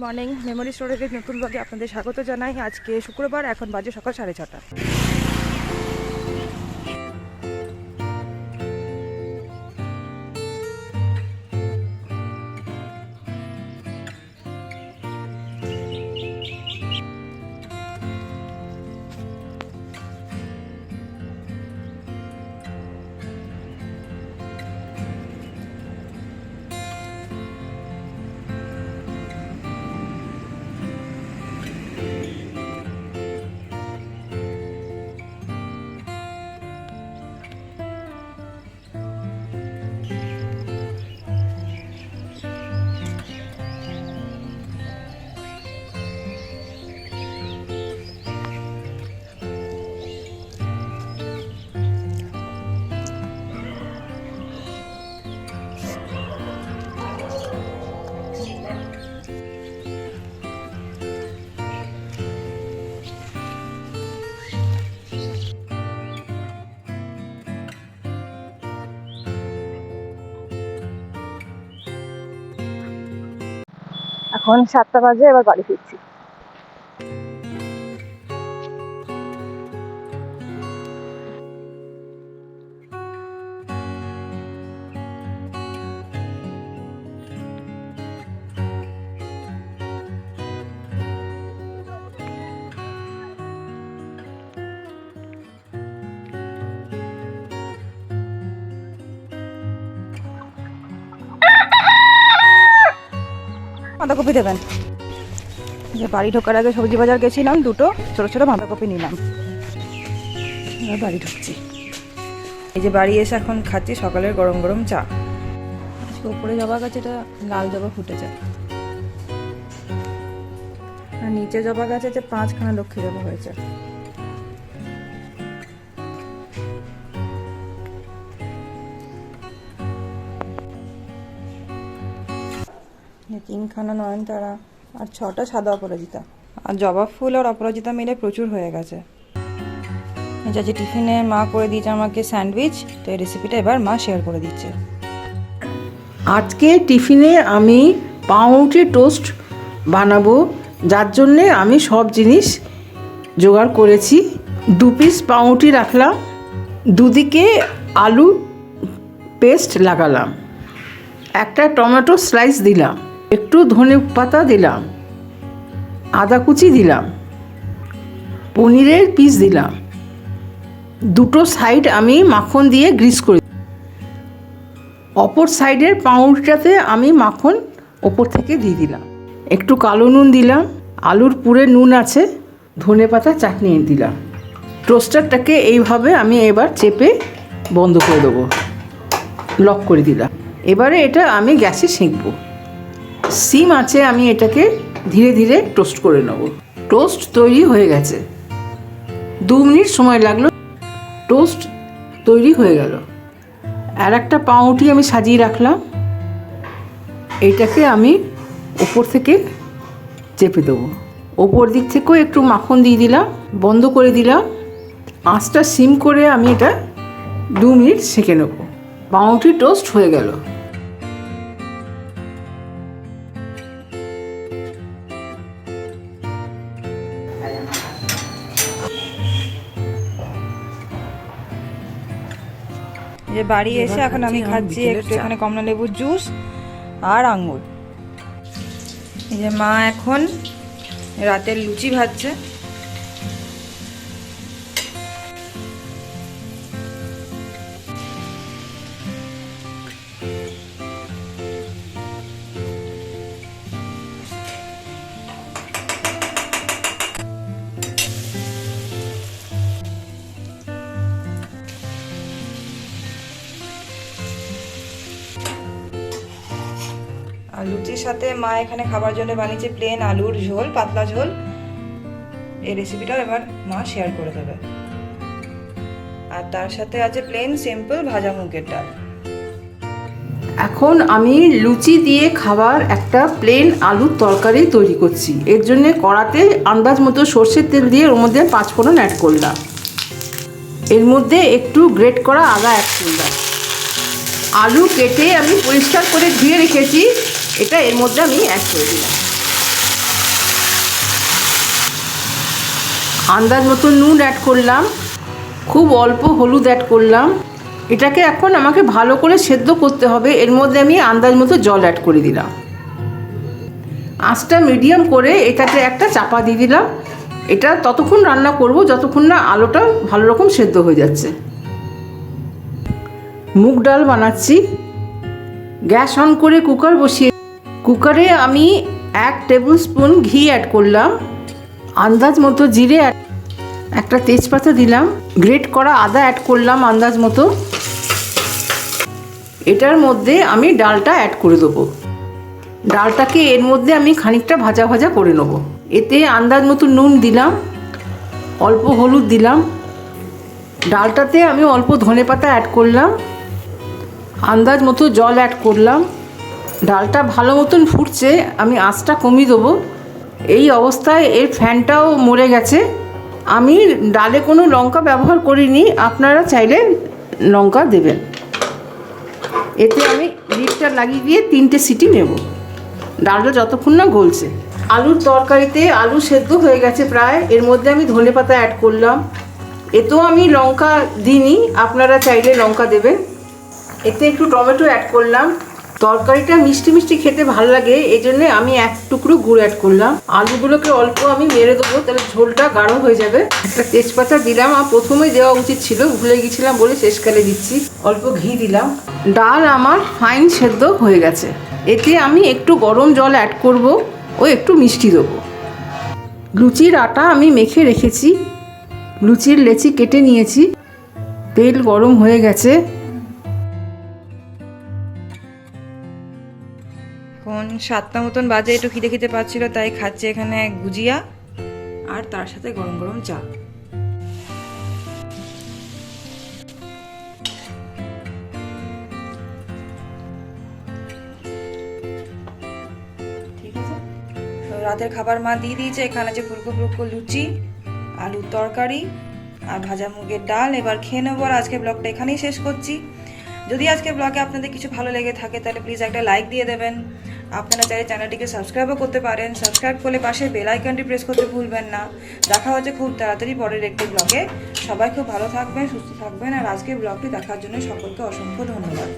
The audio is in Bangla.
মর্নিং মেমোরি স্টোরেজের নতুন ব্লগে আপনাদের স্বাগত জানাই। আজকে শুক্রবার, এখন বাজে সকাল 6:30। এখন 7টা বাজে, এবার বাড়ি ফিরছি। বাঁধাকপি দেবেন। যে বাড়ি ঢোকার আগে সবজি বাজার গেছিলাম, দুটো ছোট ছোট বাঁধাকপি নিলাম। এবার বাড়ি ঢুকছি। এই যে বাড়ি এসে এখন খাচ্ছি সকালের গরম গরম চা। আজকে উপরে জবা গাছে এটা লাল জবা ফুটেছে, আর নিচে জবা গাছে যে 5খানা লক্ষ্মী জবা হয়েছে। তিনখানা নয়নতারা আর 6টা সাদা অপরাজিতা, আর জবা ফুল আর অপরাজিতা মিলে প্রচুর হয়ে গেছে। যে টিফিনে মা করে দিয়েছে আমাকে স্যান্ডউইচ, তো এই রেসিপিটা এবার মা শেয়ার করে দিচ্ছে। আজকে টিফিনে আমি পাউরুটি টোস্ট বানাবো, যার জন্যে আমি সব জিনিস জোগাড় করেছি। 2 পিস পাউরুটি রাখলাম, দুদিকে আলু পেস্ট লাগালাম, একটা টমেটো স্লাইস দিলাম, একটু ধনে পাতা দিলাম, আদা কুচি দিলাম, পনিরের পিস দিলাম, দুটো সাইড আমি মাখন দিয়ে গ্রিস করে, অপর সাইডের পাউরুটিটাতে আমি মাখন ওপর থেকে দিয়ে দিলাম, একটু কালো নুন দিলাম, আলুর পুরে নুন আছে, ধনে পাতা চাটনি দিলাম। টোস্টারটাকে এইভাবে আমি এবার চেপে বন্ধ করে দেবো, লক করে দিলাম। এবারে এটা আমি গ্যাসে সেঁকবো। সিম আছে, আমি এটাকে ধীরে ধীরে টোস্ট করে নেব। টোস্ট তৈরি হয়ে গেছে, 2 মিনিট সময় লাগলো, টোস্ট তৈরি হয়ে গেল। আর একটা পাউরুটি আমি সাজিয়ে রাখলাম, এইটাকে আমি ওপর থেকে চেপে দেবো। ওপর দিক থেকেও একটু মাখন দিয়ে দিলাম, বন্ধ করে দিলাম। আঁচটা সিম করে আমি এটা 2 মিনিট সেঁকে নেব। পাউরুটি টোস্ট হয়ে গেল। যে বাড়ি এসে এখন আমি খাচ্ছি একটু এখানে কমলা লেবুর জুস আর আঙ্গুর। এই যে মা এখন রাতের লুচি ভাজছে। আর লুচির সাথে মা এখানে খাবার জন্য বানিয়েছে প্লেন আলুর ঝোল, পাতলা ঝোল। এই রেসিপিটাও এবার মা শেয়ার করে দেবে। আর তার সাথে আছে প্লেন সিম্পল ভাজা মুগের ডাল। এখন আমি লুচি দিয়ে খাবার একটা প্লেন আলুর তরকারি তৈরি করছি। এর জন্য কড়াতে আন্দাজ মতো সর্ষের তেল দিয়ে ওর মধ্যে 5 ফোড়ন অ্যাড করলাম। এর মধ্যে একটু গ্রেট করা আদা অ্যাড করলাম। আলু কেটে আমি পরিষ্কার করে ধুয়ে রেখেছি, এটা এর মধ্যে আমি অ্যাড করে দিলাম। আন্দাজ মতো নুন অ্যাড করলাম, খুব অল্প হলুদ অ্যাড করলাম। এটাকে এখন আমাকে ভালো করে সেদ্ধ করতে হবে। এর মধ্যে আমি আন্দাজ মতো জল অ্যাড করে দিলাম। আঁচটা মিডিয়াম করে এটাতে একটা চাপা দিয়ে দিলাম। এটা ততক্ষণ রান্না করব যতক্ষণ না আলুটা ভালো রকম সেদ্ধ হয়ে যাচ্ছে। মুগ ডাল বানাচ্ছি। গ্যাস অন করে কুকার বসিয়ে কুকারে আমি 1 টেবিল স্পুন ঘি অ্যাড করলাম, আন্দাজ মতো জিরে, একটা তেজপাতা দিলাম, গ্রেট করা আদা অ্যাড করলাম আন্দাজ মতো। এটার মধ্যে আমি ডালটা অ্যাড করে দেবো। ডালটাকে এর মধ্যে আমি খানিকটা ভাজা ভাজা করে নেব। এতে আন্দাজ মতো নুন দিলাম, অল্প হলুদ দিলাম। ডালটাতে আমি অল্প ধনেপাতা অ্যাড করলাম, আন্দাজ মতো জল অ্যাড করলাম। ডালটা ভালো মতন ফুটছে, আমি আঁচটা কমিয়ে দেবো। এই অবস্থায় এর ফ্যানটাও মরে গেছে। আমি ডালে কোনো লঙ্কা ব্যবহার করিনি, আপনারা চাইলে লঙ্কা দেবেন। এতে আমি লিডটা লাগিয়ে দিয়ে 3টে সিটি নেব, ডালটা যতক্ষণ না গলছে। আলুর তরকারিতে আলু সেদ্ধ হয়ে গেছে প্রায়। এর মধ্যে আমি ধনেপাতা অ্যাড করলাম। এতেও আমি লঙ্কা দিইনি, আপনারা চাইলে লঙ্কা দেবেন। এতে একটু টমেটো অ্যাড করলাম। তরকারিটা মিষ্টি মিষ্টি খেতে ভালো লাগে, এই জন্যে আমি 1 টুকরো গুড় অ্যাড করলাম। আলুগুলোকে অল্প আমি মেরে দেবো, তাহলে ঝোলটা গাঢ় হয়ে যাবে। একটা তেজপাতা দিলাম, আর প্রথমেই দেওয়া উচিত ছিল, ভুলে গেছিলাম বলে শেষকালে দিচ্ছি। অল্প ঘি দিলাম। ডাল আমার ফাইন সেদ্ধ হয়ে গেছে। এতে আমি একটু গরম জল অ্যাড করব ও একটু মিষ্টি দেবো। লুচির আটা আমি মেখে রেখেছি, লুচির লেচি কেটে নিয়েছি। তেল গরম হয়ে গেছে। এখন 7টা মতন বাজে, একটু খিদে খিদে পাচ্ছিল, তাই খাচ্ছে এখানে গুজিয়া আর তার সাথে গরম গরম চা। ঠিক আছে, তো রাতের খাবার মা দিয়ে দিয়েছে। এখানে আছে ফুলকো ফুলকো লুচি, আলুর তরকারি আর ভাজা মুগের ডাল। এবার খেয়ে নেবো। আর আজকে ব্লগটা এখানেই শেষ করছি। যদি আজকে ব্লগে আপনাদের কিছু ভালো লেগে থাকে তাহলে প্লিজ একটা লাইক দিয়ে দেবেন। আপনারা চাইলে চ্যানেলটিকে সাবস্ক্রাইবও করতে পারেন। সাবস্ক্রাইব করলে পাশে বেল আইকনটি প্রেস করতে ভুলবেন না। দেখা হচ্ছে খুব তাড়াতাড়ি পরের একটি ব্লগে। সবাই খুব ভালো থাকবেন, সুস্থ থাকবেন। আর আজকে ব্লগটি দেখার জন্য সকলকে অসংখ্য ধন্যবাদ।